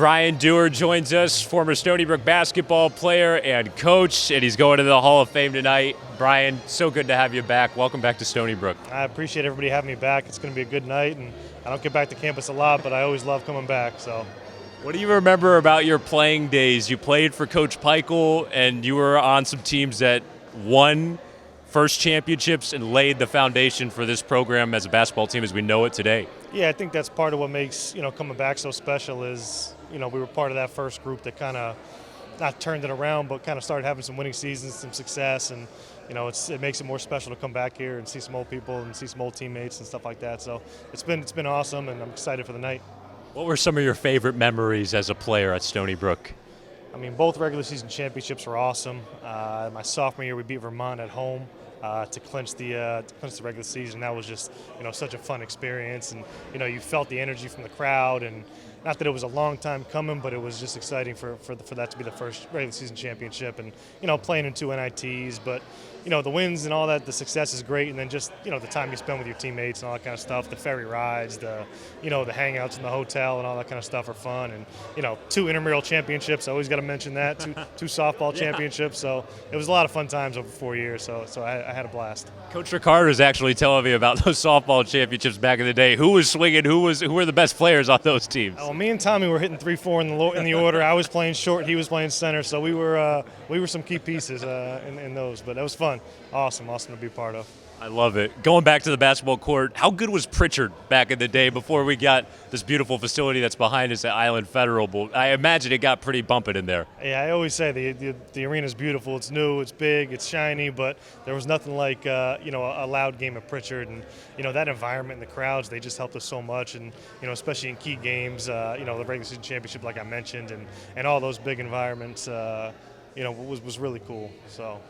Bryan Dougher joins us, former Stony Brook basketball player and coach, and he's going to the Hall of Fame tonight. Bryan, so good to have you back. Welcome back to Stony Brook. I appreciate everybody having me back. It's going to be a good night, and I don't get back to campus a lot, but I always love coming back. So, what do you remember about your playing days? You played for Coach Peichel, and you were on some teams that won first championships and laid the foundation for this program as a basketball team as we know it today. Yeah, I think that's part of what makes coming back so special is we were part of that first group that kind of not turned it around, but kind of started having some winning seasons, some success, and it makes it more special to come back here and see some old people and see some old teammates and stuff like that. So it's been awesome, and I'm excited for the night. What were some of your favorite memories as a player at Stony Brook? I mean, both regular season championships were awesome. My sophomore year, we beat Vermont at home to clinch the regular season. That was just such a fun experience, and you felt the energy from the crowd, and not that it was a long time coming, but it was just exciting for that to be the first regular season championship, and playing in 2 NITs, but the wins and all that, the success is great, and then just the time you spend with your teammates and all that kind of stuff, the ferry rides, the hangouts in the hotel and all that kind of stuff are fun, and 2 intramural championships. I always got to mention that, two softball championships. So it was a lot of fun times over 4 years. So I had a blast. Coach Ricard is actually telling me about those softball championships back in the day. Who was swinging? Who were the best players on those teams? Oh, me and Tommy were hitting 3-4 in the order. I was playing short, he was playing center, so we were some key pieces in those. But that was fun. Awesome to be part of. I love it. Going back to the basketball court, how good was Pritchard back in the day before we got this beautiful facility that's behind us at Island Federal? But I imagine it got pretty bumping in there. Yeah, I always say the arena's beautiful. It's new, it's big, it's shiny, but there was nothing like a loud game at Pritchard, and that environment and the crowds, they just helped us so much, and especially in key games, the regular season championship like I mentioned, and all those big environments, was really cool. So.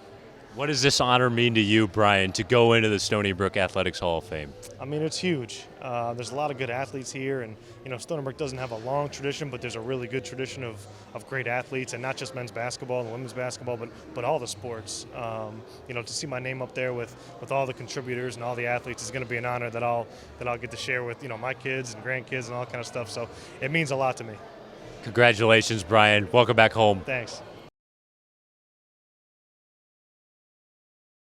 What does this honor mean to you, Bryan, to go into the Stony Brook Athletics Hall of Fame? I mean, it's huge. There's a lot of good athletes here, and Stony Brook doesn't have a long tradition, but there's a really good tradition of great athletes, and not just men's basketball and women's basketball, but all the sports. To see my name up there with all the contributors and all the athletes is going to be an honor that I'll get to share with my kids and grandkids and all that kind of stuff. So it means a lot to me. Congratulations, Bryan. Welcome back home. Thanks.